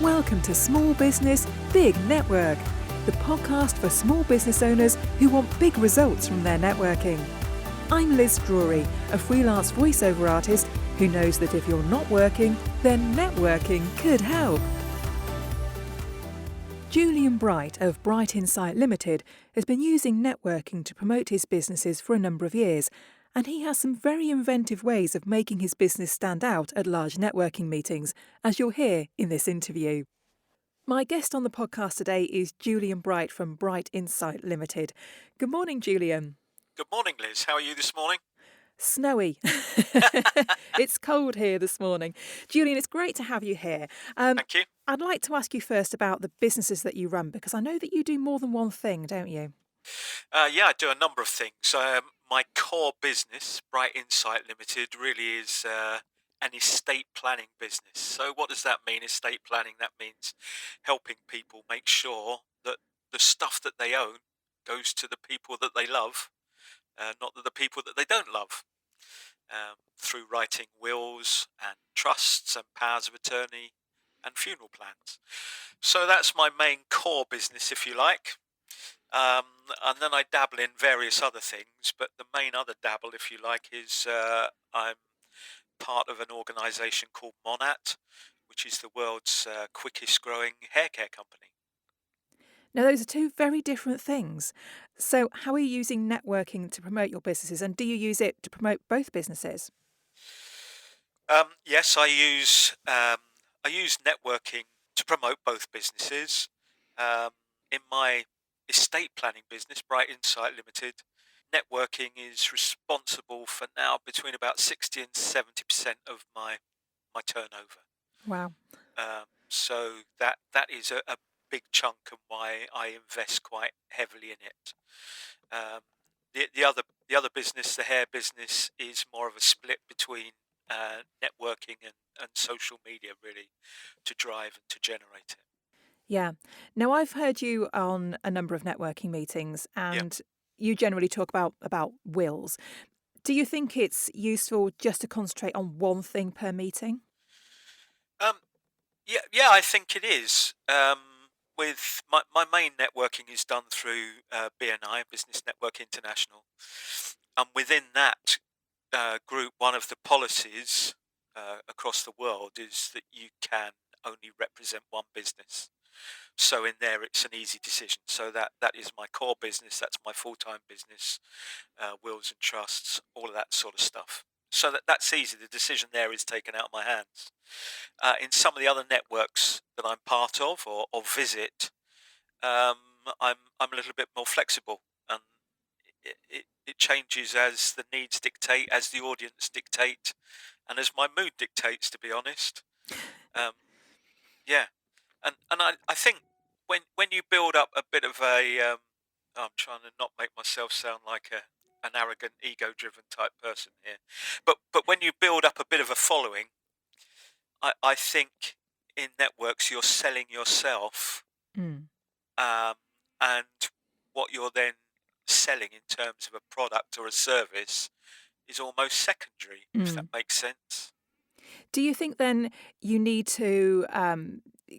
Welcome to Small Business, Big Network, the podcast for small business owners who want big results from their networking. I'm Liz Drury, a freelance voiceover artist who knows that if you're not working, then networking could help. Julian Bright of Bright Insight Ltd has been using networking to promote his businesses for a number of years, and he has some very inventive ways of making his business stand out at large networking meetings, as you'll hear in this interview. My guest on the podcast today is Julian Bright from Bright Insight Ltd. Good morning, Julian. Good morning, Liz. How are you this morning? Snowy. It's cold here this morning. Julian, it's great to have you here. Thank you. I'd like to ask you first about the businesses that you run, because I know that you do more than one thing, don't you? Yeah, I do a number of things. My core business, Bright Insight Limited, really is an estate planning business. So what does that mean, estate planning? That means helping people make sure that the stuff that they own goes to the people that they love, not the people that they don't love, through writing wills and trusts and powers of attorney and funeral plans. So that's my main core business, if you like. And then I dabble in various other things, but the main other dabble, if you like, is I'm part of an organisation called MONAT, which is the world's quickest growing hair care company. Now, those are two very different things. So how are you using networking to promote your businesses, and do you use it to promote both businesses? Yes, I use networking to promote both businesses. In my estate planning business, Bright Insight Limited, networking is responsible for now between about 60 and 70% of my turnover. Wow. So that is a big chunk, and why I invest quite heavily in it. The other business, the hair business, is more of a split between networking and social media, really, to drive and to generate it. Yeah. Now, I've heard you on a number of networking meetings, Yeah. and you generally talk about wills. Do you think it's useful just to concentrate on one thing per meeting? Yeah, I think it is. With my main networking is done through BNI, Business Network International, and within that group, one of the policies across the world is that you can only represent one business. So in there, it's an easy decision. So that is my core business. That's my full-time business, wills and trusts, all of that sort of stuff. So that's easy. The decision there is taken out of my hands. In some of the other networks that I'm part of or visit, I'm a little bit more flexible, and it changes as the needs dictate, as the audience dictate, and as my mood dictates, to be honest. Yeah, and I think when you build up a bit of a, I'm trying to not make myself sound like an arrogant, ego-driven type person here, but when you build up a bit of a following, I think in networks you're selling yourself, Mm. and what you're then selling in terms of a product or a service is almost secondary, if that makes sense. Do you think then you need to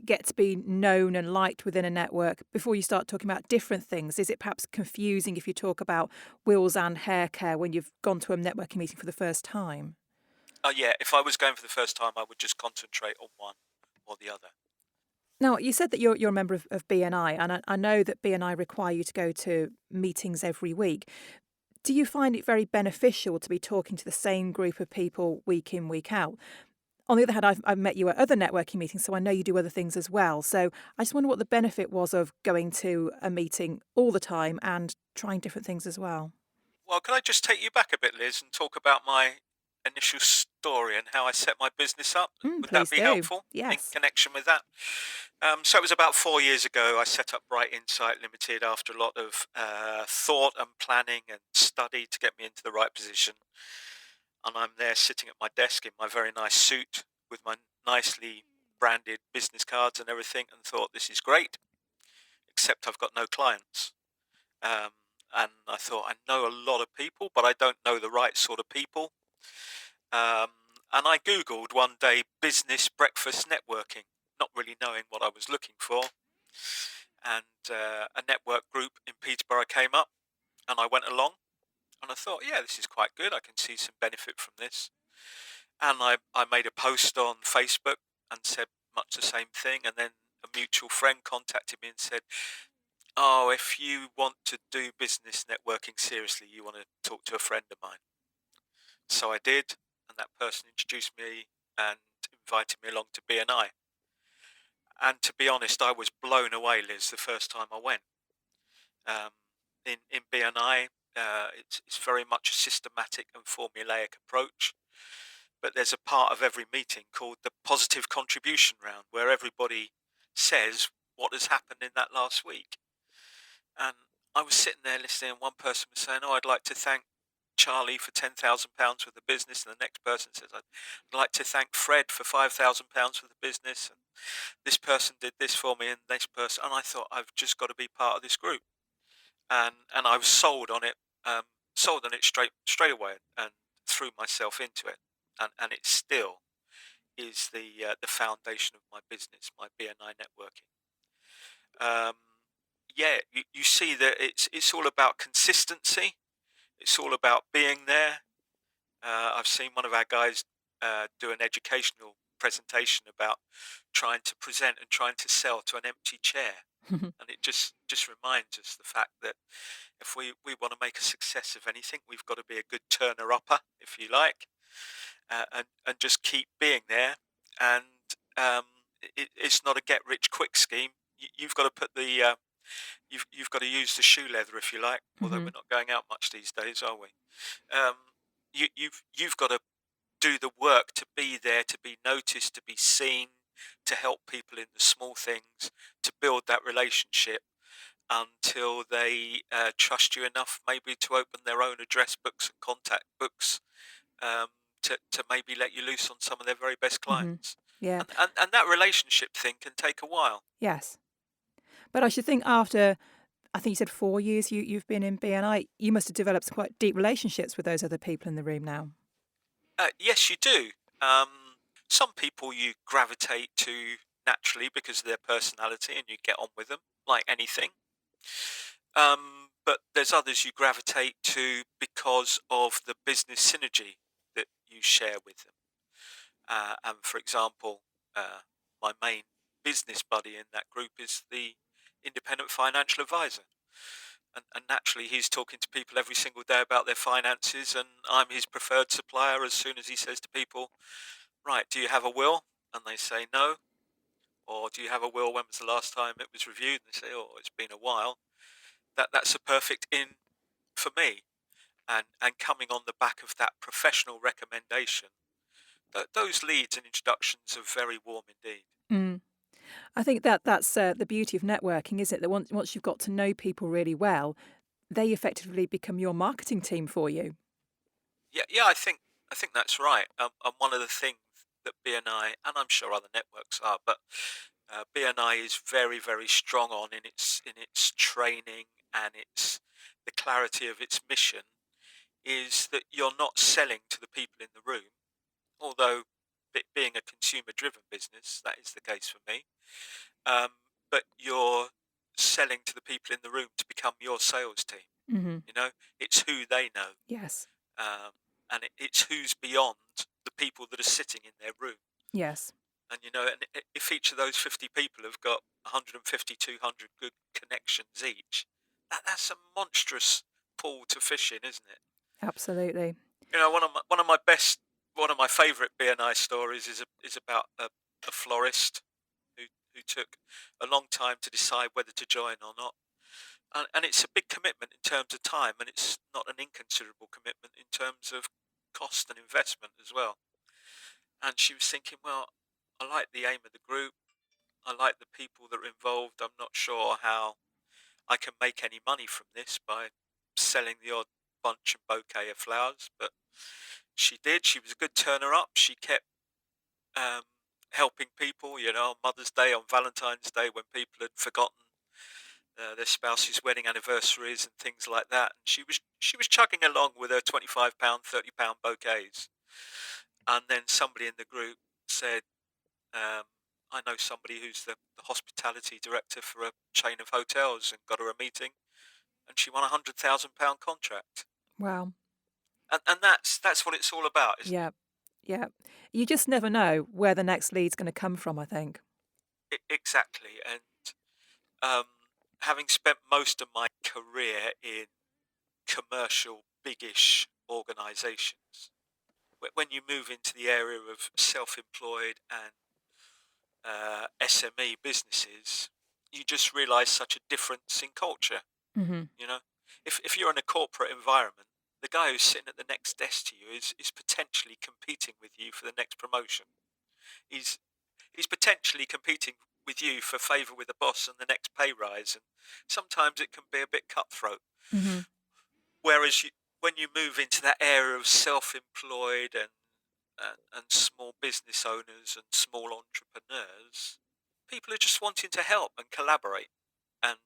get to be known and liked within a network before you start talking about different things? Is it perhaps confusing if you talk about wills and hair care when you've gone to a networking meeting for the first time? Yeah, if I was going for the first time, I would just concentrate on one or the other. Now, you said that you're a member of BNI, and I know that BNI require you to go to meetings every week. Do you find it very beneficial to be talking to the same group of people week in, week out? On the other hand, I've met you at other networking meetings, so I know you do other things as well. So I just wonder what the benefit was of going to a meeting all the time and trying different things as well. Well, can I just take you back a bit, Liz, and talk about my initial story and how I set my business up? Would that Please be do. helpful in Yes. connection with that? So it was about 4 years ago I set up Bright Insight Limited after a lot of thought and planning and study to get me into the right position. And I'm there sitting at my desk in my very nice suit with my nicely branded business cards and everything, and thought, this is great, except I've got no clients. And I thought, I know a lot of people, but I don't know the right sort of people. And I Googled one day business breakfast networking, not really knowing what I was looking for. And a network group in Peterborough came up, and I went along, and I thought, yeah, this is quite good. I can see some benefit from this. And I made a post on Facebook and said much the same thing. And then a mutual friend contacted me and said, oh, if you want to do business networking seriously, you want to talk to a friend of mine. So I did, and that person introduced me and invited me along to BNI. And to be honest, I was blown away, Liz, the first time I went. In BNI, it's very much a systematic and formulaic approach. But there's a part of every meeting called the positive contribution round, where everybody says what has happened in that last week. And I was sitting there listening, and one person was saying, oh, I'd like to thank Charlie for £10,000 worth of business. And the next person says, I'd like to thank Fred for £5,000 worth of business. And this person did this for me, and this person. And I thought, I've just got to be part of this group. And I was sold on it straight away, and threw myself into it. And it still is the foundation of my business, my BNI networking. Yeah, you see that it's all about consistency. It's all about being there. I've seen one of our guys do an educational presentation about trying to present and trying to sell to an empty chair. And it just reminds us the fact that if we want to make a success of anything, we've got to be a good turner-upper, if you like, and just keep being there. And it's not a get-rich-quick scheme. You've got to put the you've got to use the shoe leather, if you like. Although we're not going out much these days, are we? You've got to do the work to be there, to be noticed, to be seen, to help people in the small things, to build that relationship until they trust you enough maybe to open their own address books and contact books, to maybe let you loose on some of their very best clients. Yeah. And that relationship thing can take a while. Yes. But I should think after, I think you said 4 years you've been in BNI, you must have developed some quite deep relationships with those other people in the room now. Yes, you do. Some people you gravitate to naturally because of their personality, and you get on with them like anything. But there's others you gravitate to because of the business synergy that you share with them. And for example, my main business buddy in that group is the independent financial advisor. And naturally, he's talking to people every single day about their finances, and I'm his preferred supplier as soon as he says to people, right, do you have a will? And they say no. Or do you have a will? When was the last time it was reviewed? And they say, oh, it's been a while. That's a perfect in for me. And coming on the back of that professional recommendation, those leads and introductions are very warm indeed. Mm. I think that's the beauty of networking, isn't it? That once you've got to know people really well, they effectively become your marketing team for you. Yeah, I think that's right. And one of the things that BNI, and I'm sure other networks are, but BNI is very, very strong on in its training and its the clarity of its mission is that you're not selling to the people in the room, although being a consumer-driven business, that is the case for me. But you're selling to the people in the room to become your sales team. Mm-hmm. You know, it's who they know. Yes. And it's who's beyond the people that are sitting in their room. Yes. And, you know, and if each of those 50 people have got 150, 200 good connections each, that's a monstrous pool to fish in, isn't it? Absolutely. You know, one of my favourite BNI stories is about a florist who took a long time to decide whether to join or not. And it's a big commitment in terms of time, and it's not an inconsiderable commitment in terms of cost and investment as well. And she was thinking, well, I like the aim of the group. I like the people that are involved. I'm not sure how I can make any money from this by selling the odd bunch and bouquet of flowers. But she did. She was a good turner up. She kept helping people, you know, on Mother's Day, on Valentine's Day, when people had forgotten their spouse's wedding anniversaries and things like that. And she was chugging along with her £25, £30 bouquets. And then somebody in the group said, I know somebody who's the hospitality director for a chain of hotels and got her a meeting, and she won £100,000 contract. Wow. And that's what it's all about, isn't Yeah. Yeah. You just never know where the next lead's going to come from, I think. it? Exactly. And um, having spent most of my career in commercial, biggish organisations, when you move into the area of self-employed and SME businesses, you just realise such a difference in culture. Hmm. You know, if you're in a corporate environment, the guy who's sitting at the next desk to you is potentially competing with you for the next promotion. He's he's potentially competing with you for favour with the boss and the next pay rise, and sometimes it can be a bit cutthroat. Hmm. Whereas when you move into that area of self-employed and small business owners and small entrepreneurs, people are just wanting to help and collaborate. And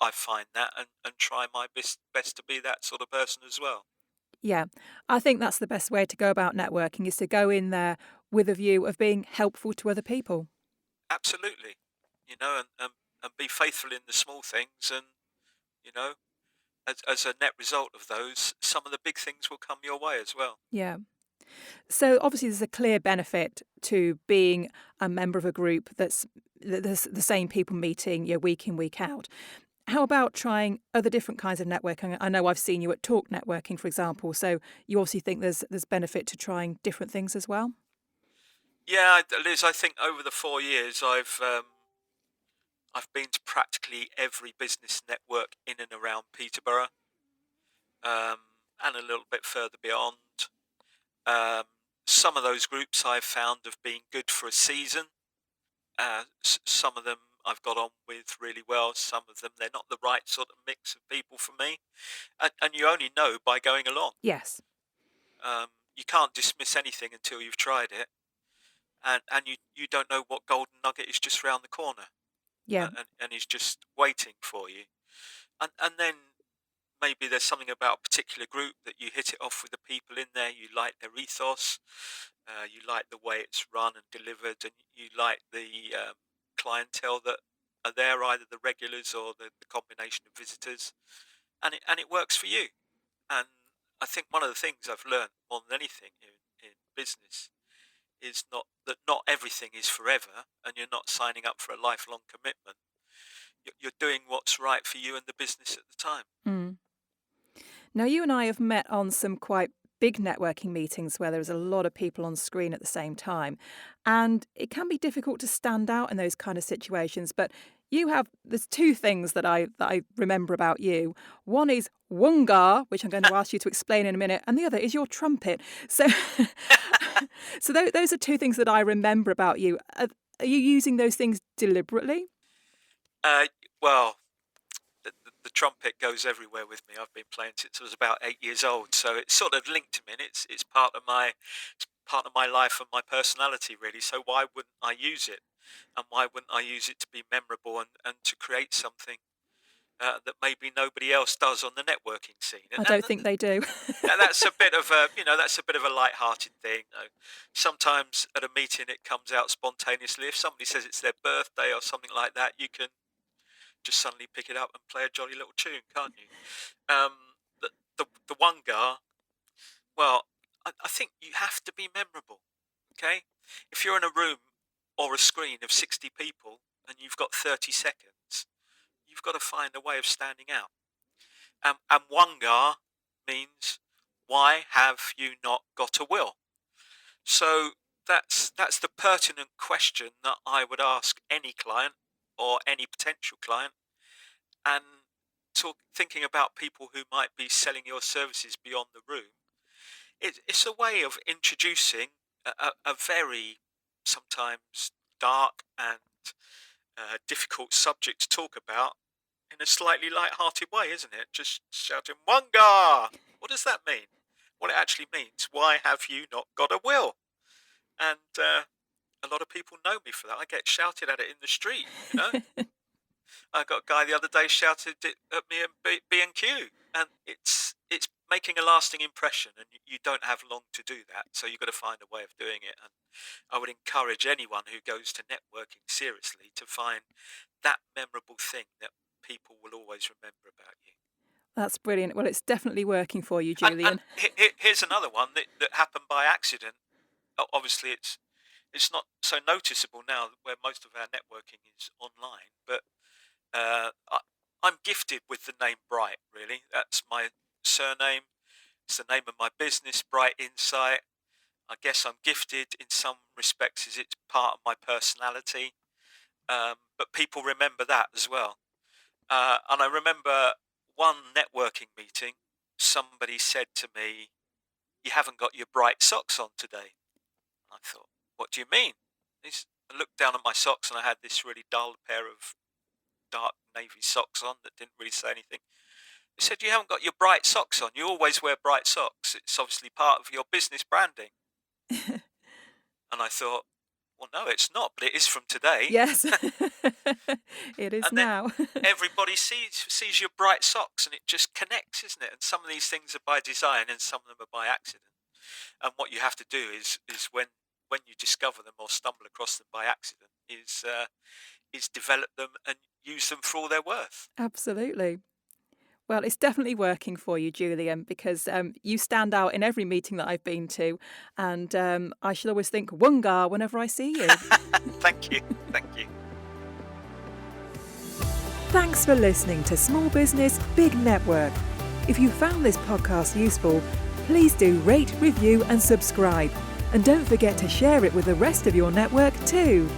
I find that and try my best to be that sort of person as well. Yeah. I think that's the best way to go about networking is to go in there with a view of being helpful to other people. Absolutely. And be faithful in the small things. And, you know, as a net result of those, some of the big things will come your way as well. Yeah. So obviously, there's a clear benefit to being a member of a group that's there's the same people meeting week in, week out. How about trying other different kinds of networking? I know I've seen you at Talk Networking, for example. So you obviously think there's benefit to trying different things as well. Yeah, Liz, I think over the 4 years, I've been to practically every business network in and around Peterborough, um, and a little bit further beyond. Um, some of those groups I've found have been good for a season. Some of them I've got on with really well. Some of them they're not the right sort of mix of people for me, and you only know by going along. Yes. You can't dismiss anything until you've tried it, and you don't know what golden nugget is just round the corner, Yeah. and is just waiting for you. And then maybe there's something about a particular group that you hit it off with the people in there. You like their ethos, you like the way it's run and delivered, and you like the clientele that are there, either the regulars or the combination of visitors, and it works for you. And I think one of the things I've learned more than anything in business is not everything is forever, and you're not signing up for a lifelong commitment. You're doing what's right for you and the business at the time. Mm. Now, you and I have met on some quite big networking meetings where there's a lot of people on screen at the same time. And it can be difficult to stand out in those kind of situations. But there's two things that I remember about you. One is WHUNGAW, which I'm going to ask you to explain in a minute, and the other is your trumpet. So, so those are two things that I remember about you. Are you using those things deliberately? Uh, well, the trumpet goes everywhere with me. I've been playing since I was about 8 years old, so it's sort of linked to me. And it's part of my life and my personality, really. So why wouldn't I use it? And why wouldn't I use it to be memorable and to create something that maybe nobody else does on the networking scene? I don't think they do. That's a bit of a that's a bit of a light-hearted thing. Sometimes at a meeting it comes out spontaneously. If somebody says it's their birthday or something like that, you can just suddenly pick it up and play a jolly little tune, can't you? The the one guy. Well, I think you have to be memorable. Okay, if you're in a room or a screen of 60 people and you've got 30 seconds, you've got to find a way of standing out. And one guy means, why have you not got a will? So that's the pertinent question that I would ask any client or any potential client. And thinking about people who might be selling your services beyond the room, it's a way of introducing a very sometimes dark and difficult subject to talk about in a slightly light-hearted way, isn't it? Just shouting "Wanga!" What does that mean? Well, it actually means, why have you not got a will? And a lot of people know me for that. I get shouted at it in the street. I got a guy the other day shouted it at me at B&Q, and it's making a lasting impression, and you don't have long to do that, so you've got to find a way of doing it. And I would encourage anyone who goes to networking seriously to find that memorable thing that people will always remember about you. That's brilliant. Well, it's definitely working for you, And Julian. here's another one that happened by accident. Obviously, it's not so noticeable now where most of our networking is online, but I'm gifted with the name Bright, really. That's my surname. It's the name of my business, Bright Insight. I guess I'm gifted in some respects as it's part of my personality, but people remember that as well. And I remember one networking meeting, somebody said to me, "You haven't got your bright socks on today." I thought, "What do you mean?" I looked down at my socks and I had this really dull pair of dark navy socks on that didn't really say anything. They said, "You haven't got your bright socks on. You always wear bright socks. It's obviously part of your business branding." And I thought, "Well, no, it's not, but it is from today." Yes, it is And then now. everybody sees your bright socks, and it just connects, isn't it? And some of these things are by design, and some of them are by accident. And what you have to do is when you discover them or stumble across them by accident, is develop them and use them for all they're worth. Absolutely. Well, it's definitely working for you, Julian, because you stand out in every meeting that I've been to, and I should always think WHUNGAW whenever I see you. Thank you. Thank you. Thanks for listening to Small Business, Big Network. If you found this podcast useful, please do rate, review and subscribe. And don't forget to share it with the rest of your network too.